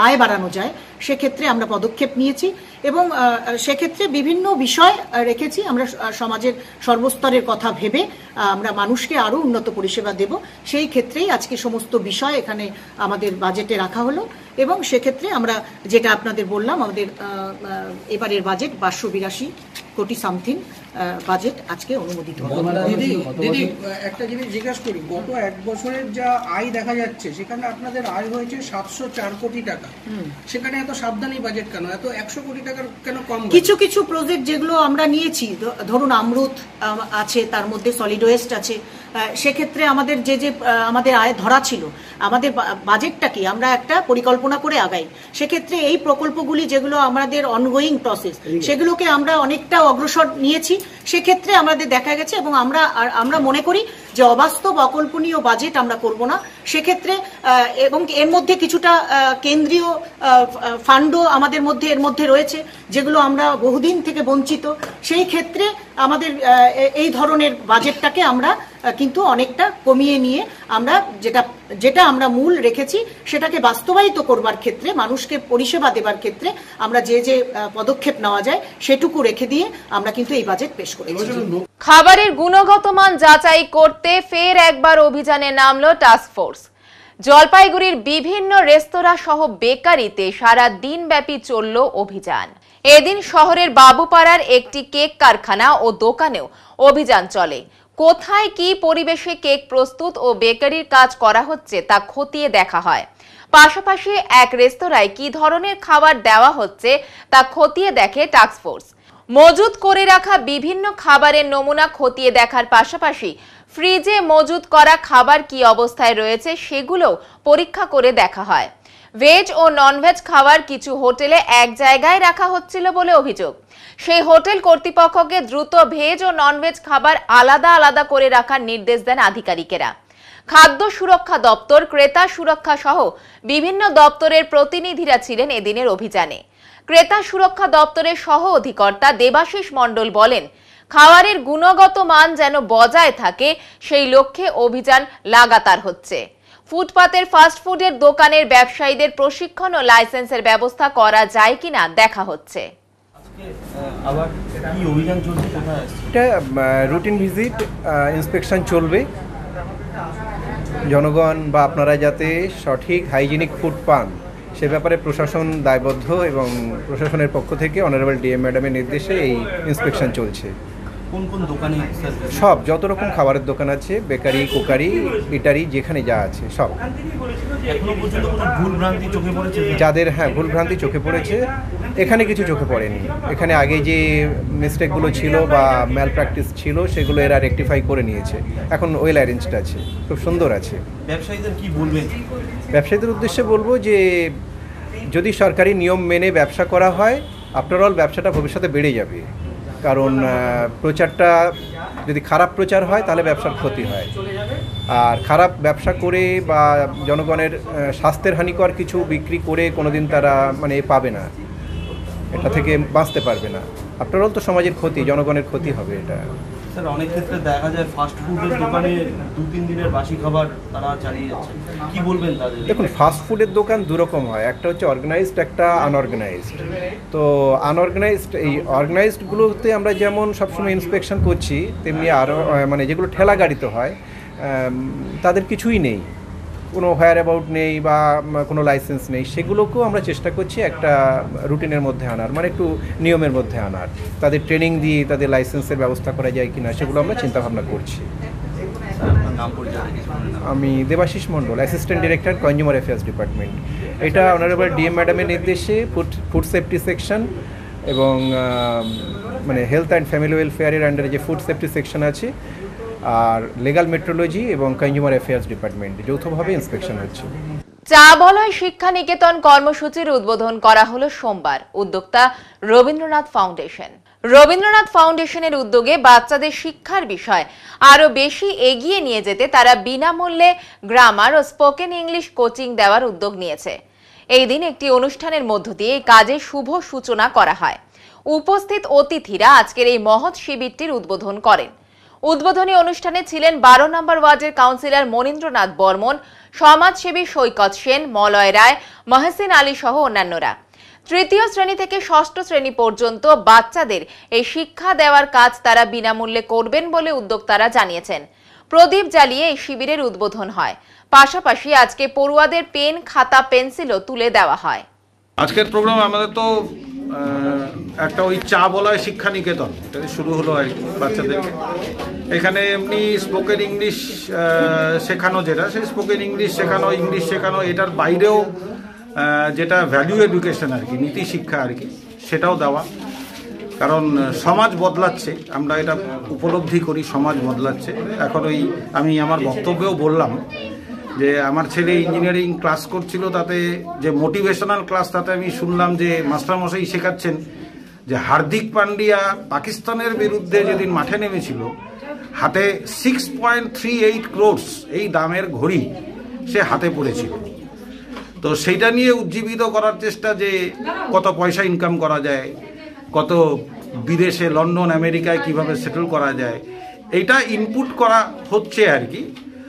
আয় বাড়ানো যায় সেক্ষেত্রে আমরা পদক্ষেপ নিয়েছি এবং সেক্ষেত্রে বিভিন্ন বিষয় রেখেছি। আমরা সমাজের সর্বস্তরের কথা ভেবে আমরা মানুষকে আরও উন্নত পরিষেবা দেব, সেই ক্ষেত্রেই আজকে সমস্ত বিষয় এখানে আমাদের বাজেটে রাখা হলো এবং সেক্ষেত্রে আমরা যেটা আপনাদের বললাম, আমাদের এবারের বাজেট 582 কোটি সামথিং বাজেট আজকে অনুমোদিত হলো। দিদি একটা জিনিস জিজ্ঞাসা করি, গত এক বছরের যা আয় দেখা যাচ্ছে সেখানে আপনাদের আয় হয়েছে 704 কোটি টাকা, সেখানে এত সাবধানী বাজেট কেন? এত 100 কোটি টাকার কেন কম? কিছু কিছু প্রজেক্ট যেগুলো আমরা নিয়েছি, ধরুন অমৃত আছে, তার মধ্যে সলিড ওয়েস্ট আছে, সেক্ষেত্রে আমাদের যে আমাদের আয় ধরা ছিল, আমাদের বাজেটটা কি আমরা একটা পরিকল্পনা করে আগাই। সেক্ষেত্রে এই প্রকল্পগুলি যেগুলো আমাদের অনগোয়িং প্রসেস সেগুলোকে আমরা অনেকটা অগ্রসর নিয়েছি। সেক্ষেত্রে আমাদের দেখা গেছে এবং আমরা মনে করি যে অবাস্তব অকল্পনীয় বাজেট আমরা করব না সেক্ষেত্রে, এবং এর মধ্যে কিছুটা কেন্দ্রীয় ফান্ডও আমাদের মধ্যে এর মধ্যে রয়েছে যেগুলো আমরা বহুদিন থেকে বঞ্চিত। সেই ক্ষেত্রে আমাদের এই ধরনের বাজেটটাকে আমরা কিন্তু অনেকটা কমিয়ে নিয়ে আমরা যেটা আমরা মূল রেখেছি সেটাকে বাস্তবায়িত করবার ক্ষেত্রে, মানুষকে পরিষেবা দেবার ক্ষেত্রে আমরা যে পদক্ষেপ নেওয়া যায় সেটুকু রেখে দিয়ে আমরা কিন্তু এই বাজেট পেশ করেছি। খাবারের গুণগত মান যাচাই করতে ফের একবার অভিযানে নামলো টাস্ক ফোর্স। জলপাইগুড়ির বিভিন্ন রেস্তোরাঁ সহ বেকারিতে সারা দিনব্যাপী চলল অভিযান। এদিন শহরের বাবুপাড়ার একটি কেক কারখানা ও দোকানেও অভিযান চলে। কোথায় কি পরিবেশে কেক প্রস্তুত ও বেকারির কাজ করা হচ্ছে তা খতিয়ে দেখা হয়। পাশাপাশি এক রেস্তোরাঁয় কি ধরনের খাবার দেওয়া হচ্ছে তা খতিয়ে দেখে টাস্ক ফোর্স। মজুত করে রাখা বিভিন্ন খাবারের নমুনা খতিয়ে দেখার পাশাপাশি ফ্রিজে মজুত করা খাবার কি অবস্থায় রয়েছে সেগুলো পরীক্ষা করে দেখা হয়। ভেজ ও ননভেজ খাবার কিছু হোটেলে এক জায়গায় রাখা হচ্ছিল বলে অভিযোগ। সেই হোটেল কর্তৃপক্ষকে দ্রুত ভেজ ও ননভেজ খাবার আলাদা আলাদা করে রাখার নির্দেশ দেন আধিকারিকেরা। খাদ্য সুরক্ষা দপ্তর, ক্রেতা সুরক্ষা সহ বিভিন্ন দপ্তরের প্রতিনিধিরা ছিলেন এদিনের অভিযানে। ক্রেতা সুরক্ষা দপ্তরের সহ অধিকর্তা দেবাশিস মণ্ডল বলেন, খাবারের গুণগত মান যেন বজায় থাকে সেই লক্ষ্যে অভিযান লাগাতার হচ্ছে। ফুটপাতের ফাস্টফুডের দোকানের ব্যবসায়ীদের প্রশিক্ষণ ও লাইসেন্সের ব্যবস্থা করা যায় কিনা দেখা হচ্ছে। এটা রুটিন ভিজিট, ইন্সপেকশন চলবে। জনগণ বা আপনারা যাতে সঠিক হাইজিনিক ফুড পান সে ব্যাপারে প্রশাসন দায়বদ্ধ এবং প্রশাসনের পক্ষ থেকে অনারেবল ডিএম ম্যাডামের নির্দেশে এই ইন্সপেকশন চলছে। কোন কোন দোকানে সব যত রকম খাবারের দোকান আছে, বেকারি, কুকারি, ইটারি, যেখানে যা আছে সব। এখনো পর্যন্ত কোনো ভুলভ্রান্তি চোখে পড়েছে? যাদের ভুলভ্রান্তি চোখে পড়েছে, এখানে কিছু চোখে পড়েনি। এখানে আগে যে মিস্টেকগুলো ছিল বা ম্যাল প্র্যাকটিস ছিল সেগুলো এরা রেকটিফাই করে নিয়েছে, এখন ওয়েল অ্যারেঞ্জড আছে, খুব সুন্দর আছে। ব্যবসায়ীদের কি বলবেন? ব্যবসায়ীদের উদ্দেশ্যে বলবো যে যদি সরকারি নিয়ম মেনে ব্যবসা করা হয়, আফটার অল ব্যবসাটা ভবিষ্যতে বেড়ে যাবে। কারণ প্রচারটা যদি খারাপ প্রচার হয় তাহলে ব্যবসার ক্ষতি হয়, আর খারাপ ব্যবসা করে বা জনগণের স্বাস্থ্যের হানিকর কিছু বিক্রি করে কোনোদিন তারা পাবে না, এটা থেকে বাঁচতে পারবে না। আফটার অল তো সমাজের ক্ষতি, জনগণের ক্ষতি হবে এটা। স্যার, অনেক ক্ষেত্রে দেখা যায় ফাস্ট ফুডের দোকানে 2-3 দিনের বাসি খাবার তারা চালিয়ে যাচ্ছে, কি বলবেন তাদের? দেখুন, ফাস্ট ফুডের দোকান দুরকম হয়, একটা হচ্ছে অর্গানাইজড, একটা আনঅর্গানাইজড। তো আনঅর্গানাইজড, এই অর্গানাইজডগুলোতে আমরা যেমন সবসময় ইন্সপেকশন করছি, তেমনি আরও যেগুলো ঠেলা গাড়িতে হয় তাদের কিছুই নেই, কোনো হোয়ার অ্যাবাউট নেই বা কোনো লাইসেন্স নেই, সেগুলোকেও আমরা চেষ্টা করছি একটা রুটিনের মধ্যে আনার, একটু নিয়মের মধ্যে আনার। তাদের ট্রেনিং দিয়ে তাদের লাইসেন্সের ব্যবস্থা করা যায় কিনা সেগুলো আমরা চিন্তাভাবনা করছি। আমি Debashis Mondal, assistant director, consumer affairs department. এটা অনারেবল ডিএম ম্যাডামের নির্দেশে ফুড সেফটি সেকশন এবং হেলথ অ্যান্ড ফ্যামিলি ওয়েলফেয়ারের আন্ডারে যে ফুড সেফটি সেকশন আছে, আর লিগ্যাল মেট্রোলজি এবং কনজিউমার অ্যাফেয়ার্স ডিপার্টমেন্ট যৌথভাবে ইন্সপেকশন হচ্ছে। চা বলয় শিক্ষা নিকেতন কর্মসূচির উদ্বোধন করা হলো সোমবার। উদ্যোক্তা রবীন্দ্রনাথ ফাউন্ডেশন। রবীন্দ্রনাথ ফাউন্ডেশনের উদ্যোগে বাচ্চাদের শিক্ষার বিষয় আরো বেশি এগিয়ে নিয়ে যেতে তারা বিনামূল্যে গ্রামার ও স্পোকেন ইংলিশ কোচিং দেওয়ার উদ্যোগ নিয়েছে। এই দিন একটি অনুষ্ঠানের মধ্য দিয়ে এই কাজের শুভ সূচনা করা হয়। উপস্থিত অতিথিরা আজকের এই মহৎ শিবিরটির উদ্বোধন করেন। উদ্বোধনী অনুষ্ঠানে ছিলেন 12 নম্বর ওয়ার্ডের কাউন্সিলর মনীন্দ্রনাথ বর্মন, সমাজসেবী সৈকত সেন, মলয় রায়, মহসিন আলী সহ অন্যান্যরা। তৃতীয় শ্রেণী থেকে ষষ্ঠ শ্রেণী পর্যন্ত বাচ্চাদের এই শিক্ষা দেওয়ার কাজ তারা বিনামূল্যে করবেন বলে উদ্যোক্তারা জানিয়েছেন। প্রদীপ জ্বালিয়ে এই শিবিরের উদ্বোধন হয়। পাশাপাশি আজকে পড়ুয়াদের পেন, খাতা, পেন্সিলও তুলে দেওয়া হয়। আজকের প্রোগ্রাম আমাদের তো একটা ওই চা বলয় শিক্ষা নিকেতন, এটা শুরু হলো আর কি বাচ্চাদেরকে। এখানে এমনি স্পোকেন ইংলিশ শেখানো, যেটা সেই স্পোকেন ইংলিশ শেখানো, ইংলিশ শেখানো, এটার বাইরেও যেটা ভ্যালু এডুকেশন আর কি, নীতি শিক্ষা আর কি, সেটাও দেওয়া। কারণ সমাজ বদলাচ্ছে, আমরা এটা উপলব্ধি করি, সমাজ বদলাচ্ছে। এখন আমি আমার বক্তব্যেও বললাম যে আমার ছেলে ইঞ্জিনিয়ারিং ক্লাস করছিল, তাতে যে মোটিভেশনাল ক্লাস, তাতে আমি শুনলাম যে মাস্টারমশাই শেখাচ্ছেন যে হার্দিক পান্ডিয়া পাকিস্তানের বিরুদ্ধে যেদিন মাঠে নেমেছিল, হাতে 6.38 crores এই দামের ঘড়ি সে হাতে পড়েছিল। তো সেইটা নিয়ে উজ্জীবিত করার চেষ্টা যে কত পয়সা ইনকাম করা যায়, কত বিদেশে লন্ডন, আমেরিকায় কিভাবে সেটেল করা যায়, এইটা ইনপুট করা হচ্ছে আর কি।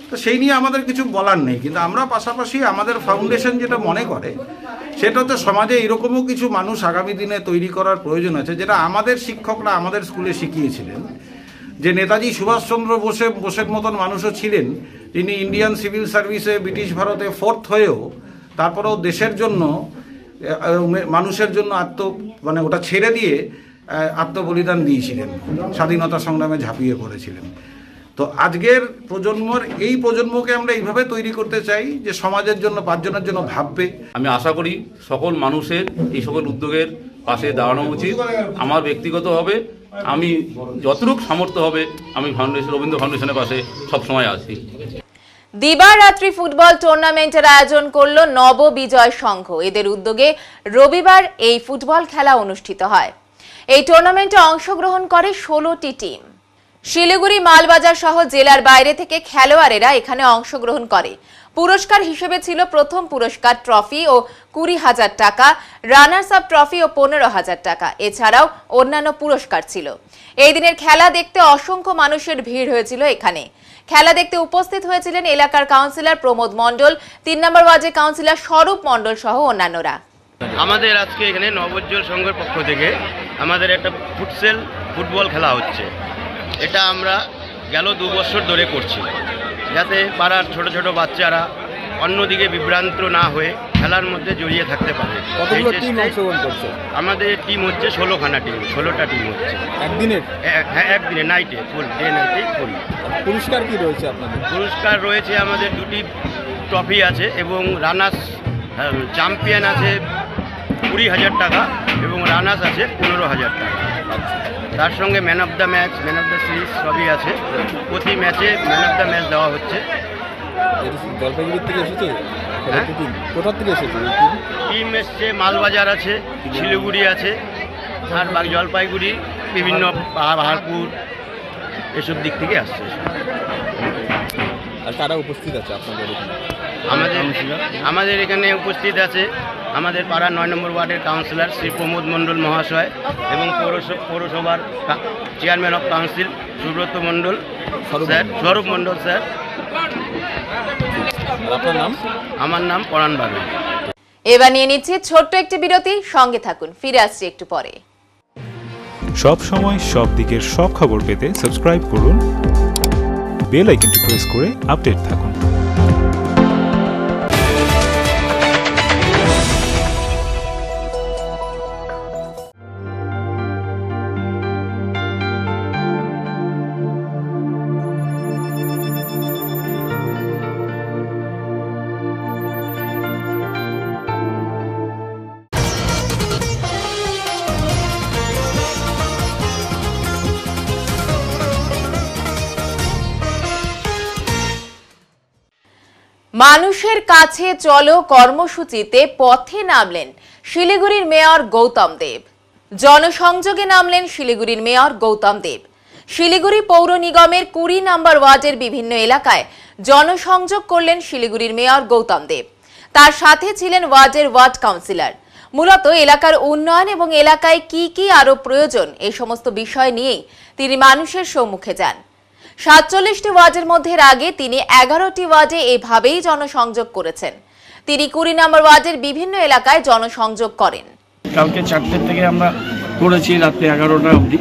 তো সেই নিয়ে আমাদের কিছু বলার নেই, কিন্তু আমরা পাশাপাশি আমাদের ফাউন্ডেশন যেটা মনে করে সেটা হচ্ছে সমাজে এরকমও কিছু মানুষ আগামী দিনে তৈরি করার প্রয়োজন আছে, যেটা আমাদের শিক্ষকরা আমাদের স্কুলে শিখিয়েছিলেন। যে নেতাজি সুভাষচন্দ্র বোসের মতন মানুষও ছিলেন, যিনি ইন্ডিয়ান সিভিল সার্ভিসে ব্রিটিশ ভারতে 4th হয়েও তারপরেও দেশের জন্য, মানুষের জন্য ওটা ছেড়ে দিয়ে আত্মবলিদান দিয়েছিলেন, স্বাধীনতা সংগ্রামে ঝাঁপিয়ে পড়েছিলেন। তো আজকের এই প্রজন্মকে আমরা এইভাবে তৈরি করতে চাই যে সমাজের জন্য, 5 জনের জন্য ভাববে। আমি আশা করি সকল মানুষের এই সকল উদ্যোগের পাশে দাঁড়ানো উচিত। আমার ব্যক্তিগতভাবে আমি যতটুকু সামর্থ্য হবে আমি রবীন্দ্র ফাউন্ডেশনের পাশে সবসময় আছি। দিবারাত্রি ফুটবল টুর্নামেন্টের আয়োজন করল নব বিজয় সংঘ। এদের উদ্যোগে রবিবার এই ফুটবল খেলা অনুষ্ঠিত হয়। এই টুর্নামেন্টে অংশগ্রহণ করে 16টি টিম। শিলিগুড়ি, মালবাজার সহ জেলার বাইরে থেকে খেলোয়াড়েরা এখানে অংশগ্রহণ করে। পুরস্কার হিসেবে ছিল প্রথম পুরস্কার ট্রফি ও 20,000 টাকা, রানার্স আপ ট্রফি ও 15,000 টাকা। এছাড়াও অন্যান্য পুরস্কার ছিল। এই দিনের খেলা দেখতে অসংখ্য মানুষের ভিড় হয়েছিল এখানে। খেলা দেখতে উপস্থিত হয়েছিলেন এলাকার কাউন্সিলর প্রমোদ মণ্ডল, 3 নম্বর ওয়ার্ডের কাউন্সিলর স্বরূপ মণ্ডল সহ অন্যান্যরা। আমাদের আজকে এখানে নবোজ্জ্বল সংঘের পক্ষ থেকে আমাদের একটা ফুটবল খেলা হচ্ছে। এটা আমরা গেল 2 বছর ধরে করছি, যাতে পাড়ার ছোট ছোট বাচ্চারা অন্যদিকে বিভ্রান্ত না হয়ে খেলার মধ্যে জড়িয়ে থাকতে পারে। কতগুলো টিম অংশগ্রহণ করছে? আমাদের টিম হচ্ছে 16খানা টিম, 16টা টিম হচ্ছে একদিনের। হ্যাঁ, একদিনে, নাইটে ফুল, ডে নাইটে ফুল। পুরস্কার কি রয়েছে আপনাদের? পুরস্কার রয়েছে আমাদের 2টি ট্রফি আছে এবং রানার্স চ্যাম্পিয়ন আছে 20,000 টাকা এবং রানার্স আছে 15,000 টাকা। তার সঙ্গে man of the match, man of the series সবই আছে। প্রতি ম্যাচে ম্যান অফ দ্য ম্যাচ দেওয়া হচ্ছে। জলপাইগুড়ি থেকে এসেছে? কোথা থেকে এসেছে টিম? এসছে মালবাজার আছে, শিলিগুড়ি আছে, আর জলপাইগুড়ি, বিভিন্ন পাহাড়পুর এসব দিক থেকে আসছে। আর কারা উপস্থিত আছে আপনাদের? আমাদের এখানে উপস্থিত আছে আমাদের পাড়ার 9 নম্বর ওয়ার্ডের কাউন্সিলর শ্রী প্রমোদ মণ্ডল মহাশয় এবং পৌরসভার chairman of council Subrata Mondal sir, স্বরূপ মণ্ডল স্যার। আপনার নাম? আমার নাম পরাণ বাবু। এবার নিয়ে নিচ্ছি ছোট্ট একটি বিরতি, সঙ্গে থাকুন, ফিরে আসছি একটু পরে। সব সময় সব দিকের সব খবর পেতে সাবস্ক্রাইব করুন, বেল আইকনটি প্রেস করে আপডেট থাকুন। মানুষের কাছে চলো কর্মসূচিতে পথে নামলেন শিলিগুড়ির মেয়র গৌতম দেব। জনসংযোগে নামলেন শিলিগুড়ির মেয়র গৌতম দেব। শিলিগুড়ি পৌর নিগমের 20 নম্বর ওয়ার্ডের বিভিন্ন এলাকায় জনসংযোগ করলেন শিলিগুড়ির মেয়র গৌতম দেব। তার সাথে ছিলেন ওয়ার্ডের ওয়ার্ড কাউন্সিলর। মূলত এলাকার উন্নয়ন এবং এলাকায় কি কি আরো প্রয়োজন এই সমস্ত বিষয় নিয়েই তিনি মানুষের সম্মুখে যান। 47টি ওয়ার্ডের মধ্যে আগে তিনি 11টি ওয়ার্ডে এভাবেই জনসংযোগ করেছেন। তিনি 20 নম্বর ওয়ার্ডের বিভিন্ন এলাকায় জনসংযোগ করেন। কালকে 4টে থেকে আমরা করেছি রাত্রে 11টা অবধি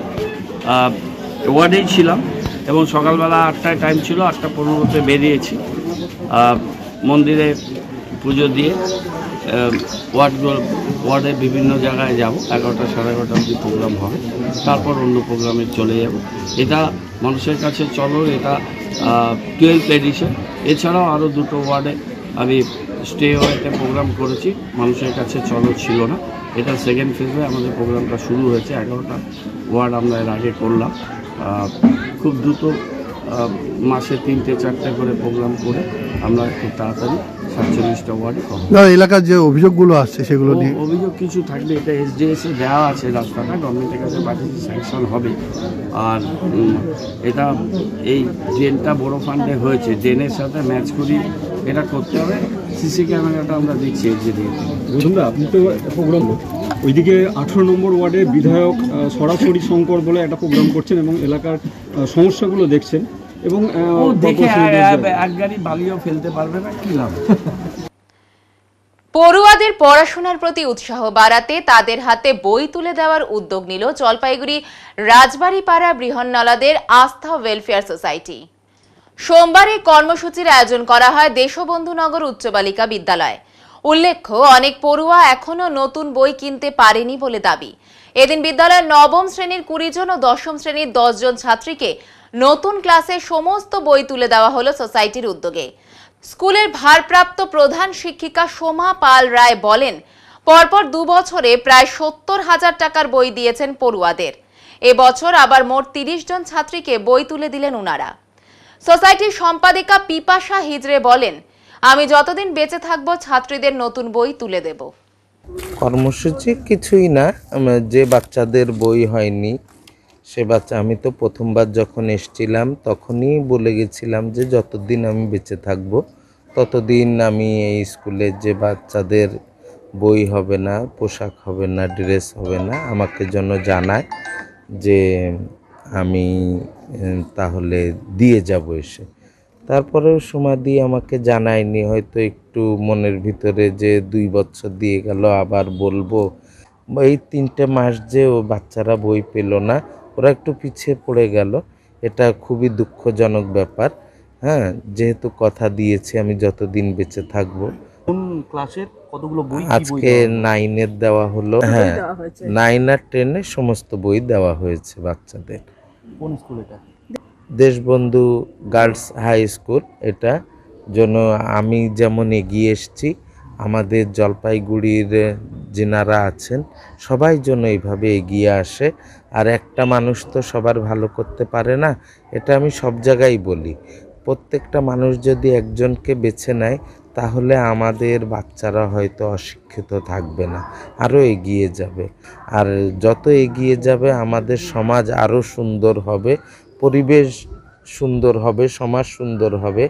ওয়ার্ডেই ছিলাম এবং সকালবেলা 8টায় টাইম ছিল, 8:15তে বেরিয়েছি। মন্দিরে পুজো দিয়ে ওয়ার্ডের বিভিন্ন জায়গায় যাব। 11টা সাড়ে 11টা অবধি প্রোগ্রাম হবে, তারপর অন্য প্রোগ্রামে চলে যাব। এটা মানুষের কাছে চলো, এটা 12th এডিশন। এছাড়াও আরও 2টো ওয়ার্ডে আমি স্টে ওয়েতে প্রোগ্রাম করেছি, মানুষের কাছে চলো ছিল না। এটা সেকেন্ড ফেজে আমাদের প্রোগ্রামটা শুরু হয়েছে। 11টা ওয়ার্ড আমরা এর আগে করলাম। খুব দ্রুত মাসে 3-4টে করে প্রোগ্রাম করে আমরা খুব তাড়াতাড়ি 47টা ওয়ার্ডে কভার। এলাকার যে অভিযোগগুলো আসছে সেগুলো নিয়ে অভিযোগ কিছু থাকলে এটা এসডিএসে দেওয়া আছে, রাস্তাটা গভর্নমেন্টের কাছে পাঠিয়েছে, স্যাংশন হবে। আর এটা এই ড্রেনটা বড় ফান্ডে হয়েছে, ড্রেনের সাথে ম্যাচ করি এটা করতে হবে। সিসি ক্যামেরাটা আমরা দেখছি এসডি দিয়ে। বন্ধুরা, আপনি তো প্রোগ্রাম ওইদিকে 18 নম্বর ওয়ার্ডে বিধায়ক সরাসরি শঙ্কর বলে একটা প্রোগ্রাম করছেন এবং এলাকার সমস্যাগুলো দেখছেন এবং দেখে এক গাড়ি বালিও ফেলতে পারবে না, কি লাভ। পড়ুয়াদের পড়াশোনার প্রতি উৎসাহ বাড়াতে তাদের হাতে বই তুলে দেওয়ার উদ্যোগ নিল জলপাইগুড়ি রাজবাড়িপাড়া বৃহন্নলাদের আস্থা ওয়েলফেয়ার সোসাইটি। সোমবার এই কর্মসূচির আয়োজন করা হয় দেশবন্ধুনগর উচ্চ বালিকা বিদ্যালয়। উল্লেখ্য, অনেক পড়ুয়া এখনো নতুন বই কিনতে পারেনি বলে দাবি। এদিন বিদ্যালয়ের 9ম শ্রেণীর 20 জন ও 10ম শ্রেণীর 10 জন ছাত্রীকে নতুন ক্লাসে সমস্ত বই তুলে দেওয়া হলো সোসাইটির উদ্যোগে। স্কুলের ভারপ্রাপ্ত প্রধান শিক্ষিকা সোমা পাল রায় বলেন, পরপর 2 বছরে প্রায় 70,000 টাকার বই দিয়েছেন পড়ুয়াদের। এবছর আবার মোট 30 জন ছাত্রীকে বই তুলে দিলেন উনারা। সোসাইটির সম্পাদিকা পিপাসা হিজড়ে বলেন, আমি যতদিন বেঁচে থাকবো ছাত্রীদের নতুন বই তুলে দেব। কর্মসূচি কিছুই না, যে বাচ্চাদের বই হয়নি সে বাচ্চা, আমি তো প্রথমবার যখন এসেছিলাম তখনই বলে গেছিলাম যে যতদিন আমি বেঁচে থাকব ততদিন আমি এই স্কুলের যে বাচ্চাদের বই হবে না, পোশাক হবে না, ড্রেস হবে না, আমাকে যেন জানায় যে আমি তাহলে দিয়ে যাব এসে। তারপরেও সমাধি আমাকে জানায়নি, হয়তো একটু মনের ভিতরে যে 2 বছর দিয়ে গেল আবার বলবো। এই 3টে মাস যে ও বাচ্চারা বই পেল না, ওরা একটু পিছিয়ে পড়ে গেল, এটা খুবই দুঃখজনক ব্যাপার। হ্যাঁ, যেহেতু কথা দিয়েছি আমি যতদিন বেঁচে থাকবো। কোন ক্লাসের কতগুলো বই আজকে 9-এর দেওয়া হলো। হ্যাঁ, 9 আর 10-এর সমস্ত বই দেওয়া হয়েছে বাচ্চাদের। কোন স্কুল এটা? Deshbandhu girls high school. এটা জন্য আমি যেমন এগিয়ে এসেছি, আমাদের জলপাইগুড়ির যেনারা আছেন সবাই যেন এইভাবে এগিয়ে আসে। আর একটা মানুষ তো সবার ভালো করতে পারে না, এটা আমি সব জায়গায় বলি। প্রত্যেকটা মানুষ যদি একজনকে বেছে নেয় তাহলে আমাদের বাচ্চারা হয়তো অশিক্ষিত থাকবে না, আরও এগিয়ে যাবে। আর যত এগিয়ে যাবে আমাদের সমাজ আরও সুন্দর হবে, পরিবেশ সুন্দর হবে, সমাজ সুন্দর হবে।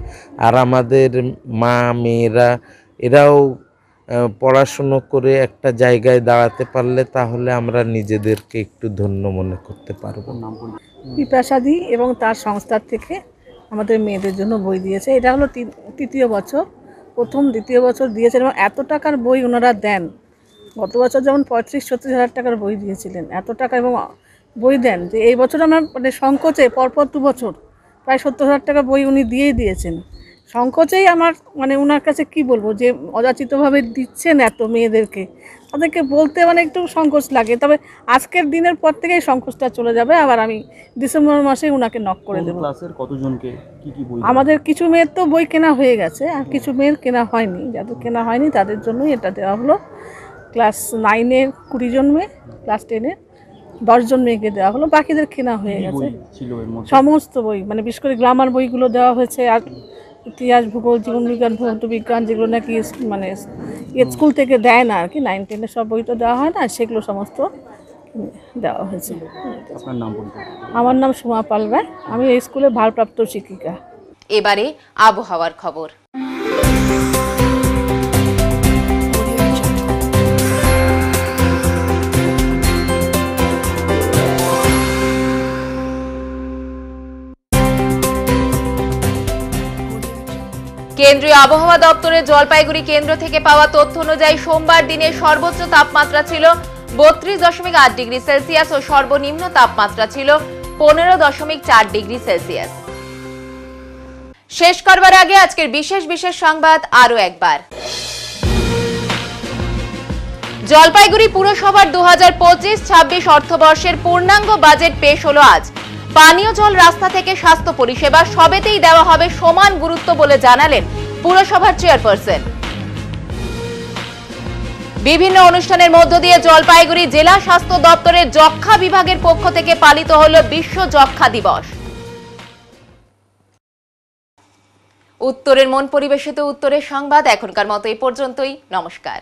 আর আমাদের মা মেয়েরা এরাও পড়াশুনো করে একটা জায়গায় দাঁড়াতে পারলে তাহলে আমরা নিজেদেরকে একটু ধন্য মনে করতে পারবো। পিপাসাদি এবং তার সংস্থার থেকে আমাদের মেয়েদের জন্য বই দিয়েছে। এটা হলো তৃতীয় বছর, প্রথম দ্বিতীয় বছর দিয়েছেন এবং এত টাকার বই ওনারা দেন। গত বছর যেমন 35-36 হাজার টাকার বই দিয়েছিলেন, এত টাকা এবং বই দেন যে এই বছর আমরা মানে সংকোচে পরপর 2 বছর প্রায় 70,000 টাকা বই উনি দিয়েছেন। সংকোচেই আমার মানে ওনার কাছে কি বলবো যে অযাচিতভাবে দিচ্ছেন এত মেয়েদেরকে, তাদেরকে বলতে মানে একটু সংকোচ লাগে। তবে আজকের দিনের পর থেকেই সংকোচটা চলে যাবে। আবার আমি ডিসেম্বর মাসে ওনাকে নক করে দেবো। ক্লাসের কতজনকে কি কি বই? আমাদের কিছু মেয়ের তো বই কেনা হয়ে গেছে, আর কিছু মেয়ের কেনা হয়নি। যাদের কেনা হয়নি তাদের জন্যই এটা দেওয়া হলো। ক্লাস 9-এর 20 জন মেয়ে, ক্লাস 10-এর 10 জন মেয়েকে দেওয়া হলো, বাকিদের কেনা হয়ে গেছে। সমস্ত বই মানে বিশেষ করে গ্রামার বইগুলো দেওয়া হয়েছে, আর ইতিহাস, ভূগোল, জীবনবিজ্ঞান, ভৌতবিজ্ঞান যেগুলো নাকি মানে স্কুল থেকে দেয় না আর কি, 9-10-এর সব বই তো দেওয়া হয় না, সেগুলো সমস্ত দেওয়া হয়েছে। আপনার নাম বলুন। আমার নাম সুমা পাল রায়, আমি এই স্কুলে ভারপ্রাপ্ত শিক্ষিকা। এবারে আবহাওয়ার খবর। কেন্দ্রীয় আবহাওয়া দপ্তরের জলপাইগুড়ি কেন্দ্র থেকে পাওয়া তথ্য অনুযায়ী সোমবার দিনের সর্বোচ্চ তাপমাত্রা ছিল 32.8 ডিগ্রি সেলসিয়াস ও সর্বনিম্ন তাপমাত্রা ছিল 15.4 ডিগ্রি সেলসিয়াস। শেষ করবার আগে আজকের বিশেষ সংবাদ আরো একবার। জলপাইগুড়ি পুরসভার 2025-26 অর্থবর্ষের পূর্ণাঙ্গ বাজেট পেশ হলো আজ। পানীয় জল, রাস্তা থেকে স্বাস্থ্য পরিষেবা সবেতেই দেওয়া হবে সমান গুরুত্ব বলে জানালেন পুরসভার চেয়ারপারসন। বিভিন্ন অনুষ্ঠানের মধ্য দিয়ে জলপাইগুড়ি জেলা স্বাস্থ্য দপ্তরের যক্ষ্মা বিভাগের পক্ষ থেকে পালিত হলো বিশ্ব যক্ষ্মা দিবস। উত্তরের মন পরিবেশিত উত্তরের সংবাদ এখনকার মতো এই পর্যন্তই। নমস্কার।